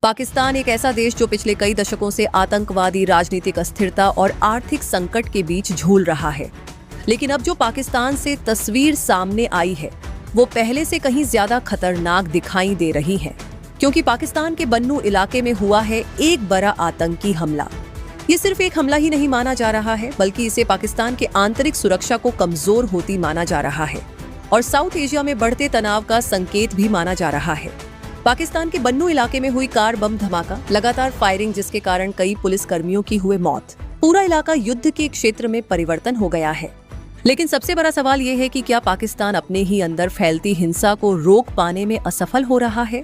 पाकिस्तान एक ऐसा देश जो पिछले कई दशकों से आतंकवादी, राजनीतिक अस्थिरता और आर्थिक संकट के बीच झूल रहा है। लेकिन अब जो पाकिस्तान से तस्वीर सामने आई है वो पहले से कहीं ज्यादा खतरनाक दिखाई दे रही है, क्योंकि पाकिस्तान के बन्नू इलाके में हुआ है एक बड़ा आतंकी हमला। ये सिर्फ एक हमला ही नहीं माना जा रहा है, बल्कि इसे पाकिस्तान के आंतरिक सुरक्षा को कमजोर होती माना जा रहा है और साउथ एशिया में बढ़ते तनाव का संकेत भी माना जा रहा है। पाकिस्तान के बन्नू इलाके में हुई कार बम धमाका, लगातार फायरिंग जिसके कारण कई पुलिस कर्मियों की हुए मौत, पूरा इलाका युद्ध के क्षेत्र में परिवर्तन हो गया है। लेकिन सबसे बड़ा सवाल ये है कि क्या पाकिस्तान अपने ही अंदर फैलती हिंसा को रोक पाने में असफल हो रहा है?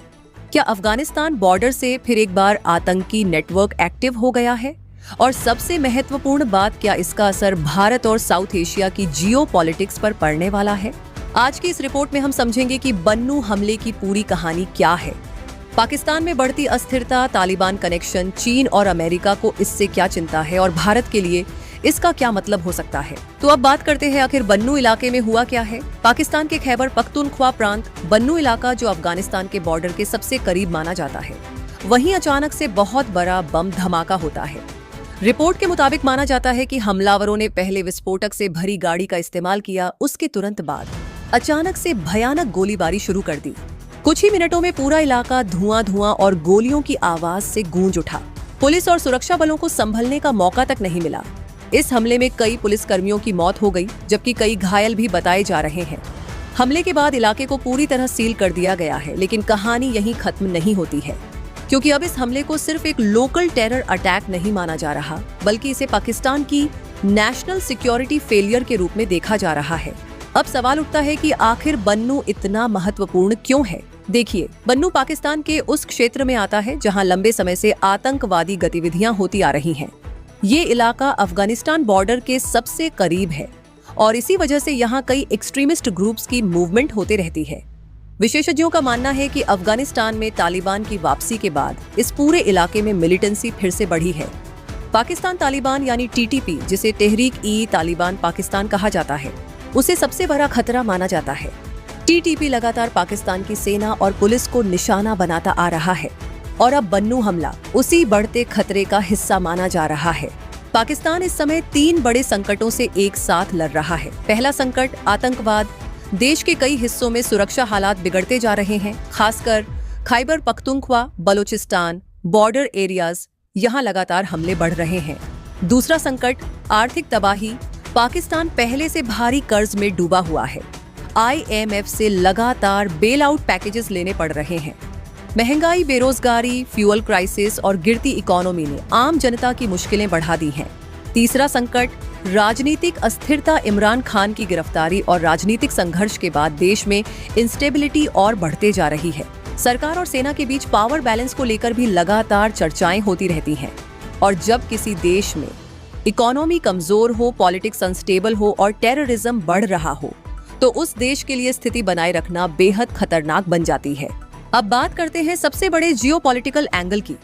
क्या अफगानिस्तान बॉर्डर से फिर एक बार आतंकी नेटवर्क एक्टिव हो गया है? और सबसे महत्वपूर्ण बात, क्या इसका असर भारत और साउथ एशिया की जियोपॉलिटिक्स पर पड़ने वाला है? आज की इस रिपोर्ट में हम समझेंगे कि बन्नू हमले की पूरी कहानी क्या है, पाकिस्तान में बढ़ती अस्थिरता, तालिबान कनेक्शन, चीन और अमेरिका को इससे क्या चिंता है और भारत के लिए इसका क्या मतलब हो सकता है। तो अब बात करते हैं आखिर बन्नू इलाके में हुआ क्या है। पाकिस्तान के खैबर पख्तूनख्वा प्रांत बन्नू इलाका, जो अफगानिस्तान के बॉर्डर के सबसे करीब माना जाता है, वहीं अचानक से बहुत बड़ा बम धमाका होता है। रिपोर्ट के मुताबिक माना जाता है कि हमलावरों ने पहले विस्फोटक से भरी गाड़ी का इस्तेमाल किया, उसके तुरंत बाद अचानक से भयानक गोलीबारी शुरू कर दी। कुछ ही मिनटों में पूरा इलाका धुआं और गोलियों की आवाज से गूंज उठा। पुलिस और सुरक्षा बलों को संभलने का मौका तक नहीं मिला। इस हमले में कई पुलिस कर्मियों की मौत हो गई, जबकि कई घायल भी बताए जा रहे हैं। हमले के बाद इलाके को पूरी तरह सील कर दिया गया है, लेकिन कहानी यहीं खत्म नहीं होती है, क्योंकि अब इस हमले को सिर्फ एक लोकल टेरर अटैक नहीं माना जा रहा, बल्कि इसे पाकिस्तान की नेशनल सिक्योरिटी फेलियर के रूप में देखा जा रहा है। अब सवाल उठता है कि आखिर बन्नू इतना महत्वपूर्ण क्यों है? देखिए, बन्नू पाकिस्तान के उस क्षेत्र में आता है जहां लंबे समय से आतंकवादी गतिविधियां होती आ रही हैं। ये इलाका अफगानिस्तान बॉर्डर के सबसे करीब है और इसी वजह से यहाँ कई एक्सट्रीमिस्ट ग्रुप्स की मूवमेंट होती रहती है। विशेषज्ञों का मानना है कि अफगानिस्तान में तालिबान की वापसी के बाद इस पूरे इलाके में मिलिटेंसी फिर से बढ़ी है। पाकिस्तान तालिबान यानी टीटीपी, जिसे तहरीक-ई-तालिबान पाकिस्तान कहा जाता है, उसे सबसे बड़ा खतरा माना जाता है। टीटीपी लगातार पाकिस्तान की सेना और पुलिस को निशाना बनाता आ रहा है और अब बन्नू हमला उसी बढ़ते खतरे का हिस्सा माना जा रहा है। पाकिस्तान इस समय 3 बड़े संकटों से एक साथ लड़ रहा है। पहला संकट आतंकवाद। देश के कई हिस्सों में सुरक्षा हालात बिगड़ते जा रहे हैं, खासकर खैबर पख्तूनख्वा, बलूचिस्तान, बॉर्डर एरियाज, यहाँ लगातार हमले बढ़ रहे हैं। दूसरा संकट आर्थिक तबाही। पाकिस्तान पहले से भारी कर्ज में डूबा हुआ है। IMF से लगातार बेल आउट पैकेजेस लेने पड़ रहे हैं। महंगाई, बेरोजगारी, फ्यूल क्राइसिस और गिरती इकोनॉमी ने आम जनता की मुश्किलें बढ़ा दी हैं। तीसरा संकट राजनीतिक अस्थिरता। इमरान खान की गिरफ्तारी और राजनीतिक संघर्ष के बाद देश में इंस्टेबिलिटी और बढ़ते जा रही है। सरकार और सेना के बीच पावर बैलेंस को लेकर भी लगातार चर्चाएं होती रहती हैं। और जब किसी देश में इकोनॉमी कमजोर हो, पॉलिटिक्स अनस्टेबल हो और टेररिज्म बढ़ रहा हो, तो उस देश के लिए स्थिति बनाए रखना बेहद खतरनाक बन जाती है। अब बात करते हैं सबसे बड़े जियोपॉलिटिकल एंगल की।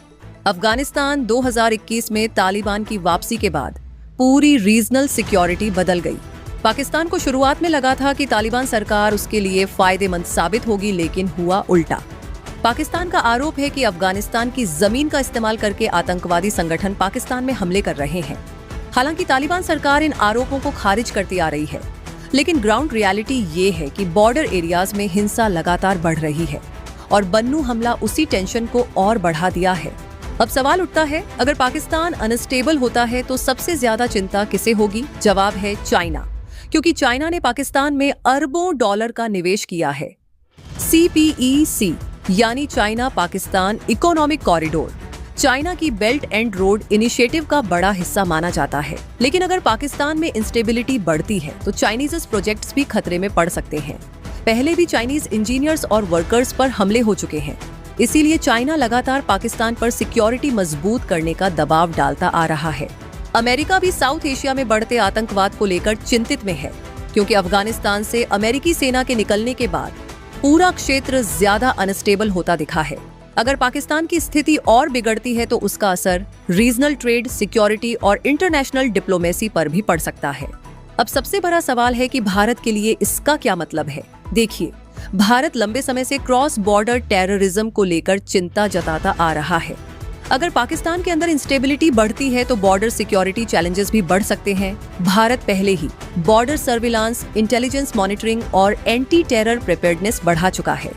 अफगानिस्तान 2021 में तालिबान की वापसी के बाद पूरी रीजनल सिक्योरिटी बदल गई। पाकिस्तान को शुरुआत में लगा था कि तालिबान सरकार उसके लिए फायदेमंद साबित होगी, लेकिन हुआ उल्टा। पाकिस्तान का आरोप है कि अफगानिस्तान की जमीन का इस्तेमाल करके आतंकवादी संगठन पाकिस्तान में हमले कर रहे हैं। हालांकि तालिबान सरकार इन आरोपों को खारिज करती आ रही है, लेकिन ग्राउंड रियलिटी ये है कि बॉर्डर एरियाज में हिंसा लगातार बढ़ रही है और बन्नू हमला उसी टेंशन को और बढ़ा दिया है। अब सवाल उठता है, अगर पाकिस्तान अनस्टेबल होता है तो सबसे ज्यादा चिंता किसे होगी? जवाब है चाइना, क्योंकि चाइना ने पाकिस्तान में अरबों डॉलर का निवेश किया है। CPEC यानी China Pakistan economic corridor China की बेल्ट एंड रोड इनिशिएटिव का बड़ा हिस्सा माना जाता है। लेकिन अगर पाकिस्तान में इंस्टेबिलिटी बढ़ती है तो चाइनीज प्रोजेक्ट्स भी खतरे में पड़ सकते हैं। पहले भी चाइनीज इंजीनियर्स और वर्कर्स पर हमले हो चुके हैं, इसीलिए चाइना लगातार पाकिस्तान पर सिक्योरिटी मजबूत करने का दबाव डालता आ रहा है। अमेरिका भी साउथ एशिया में बढ़ते आतंकवाद को लेकर चिंतित में है, क्योंकि अफगानिस्तान से अमेरिकी सेना के निकलने के बाद पूरा क्षेत्र ज्यादा अनस्टेबल होता दिखा है। अगर पाकिस्तान की स्थिति और बिगड़ती है तो उसका असर रीजनल ट्रेड, सिक्योरिटी और इंटरनेशनल डिप्लोमेसी पर भी पड़ सकता है। अब सबसे बड़ा सवाल है कि भारत के लिए इसका क्या मतलब है। देखिए, भारत लंबे समय से क्रॉस बॉर्डर टेररिज्म को लेकर चिंता जताता आ रहा है। अगर पाकिस्तान के अंदर इंस्टेबिलिटी बढ़ती है तो बॉर्डर सिक्योरिटी चैलेंजेस भी बढ़ सकते हैं। भारत पहले ही बॉर्डर सर्विलांस, इंटेलिजेंस मॉनिटरिंग और एंटी टेरर प्रिपेयर्डनेस बढ़ा चुका है।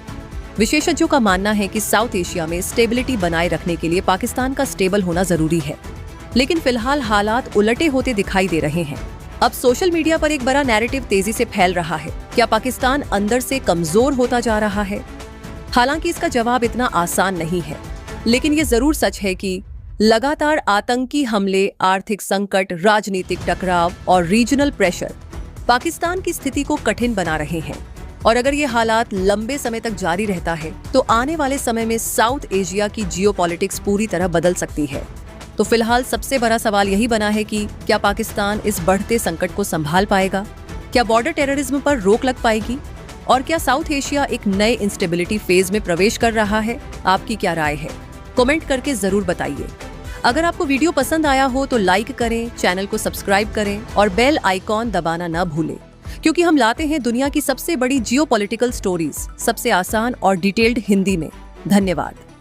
विशेषज्ञों का मानना है कि साउथ एशिया में स्टेबिलिटी बनाए रखने के लिए पाकिस्तान का स्टेबल होना जरूरी है, लेकिन फिलहाल हालात उलटे होते दिखाई दे रहे हैं। अब सोशल मीडिया पर एक बड़ा नैरेटिव तेजी से फैल रहा है। क्या पाकिस्तान अंदर से कमजोर होता जा रहा है? हालांकि इसका जवाब इतना आसान नहीं है, लेकिन ये जरूर सच है कि लगातार आतंकी हमले, आर्थिक संकट, राजनीतिक टकराव और रीजनल प्रेशर पाकिस्तान की स्थिति को कठिन बना रहे हैं। और अगर ये हालात लंबे समय तक जारी रहता है तो आने वाले समय में साउथ एशिया की जियोपॉलिटिक्स पूरी तरह बदल सकती है। तो फिलहाल सबसे बड़ा सवाल यही बना है कि क्या पाकिस्तान इस बढ़ते संकट को संभाल पाएगा? क्या बॉर्डर टेररिज्म पर रोक लग पाएगी? और क्या साउथ एशिया एक नए इंस्टेबिलिटी फेज में प्रवेश कर रहा है? आपकी क्या राय है? कमेंट करके जरूर बताइए। अगर आपको वीडियो पसंद आया हो तो लाइक करें, चैनल को सब्सक्राइब करें और बेल आइकॉन दबाना न भूलें, क्योंकि हम लाते हैं दुनिया की सबसे बड़ी जियोपॉलिटिकल स्टोरीज सबसे आसान और डिटेल्ड हिंदी में। धन्यवाद।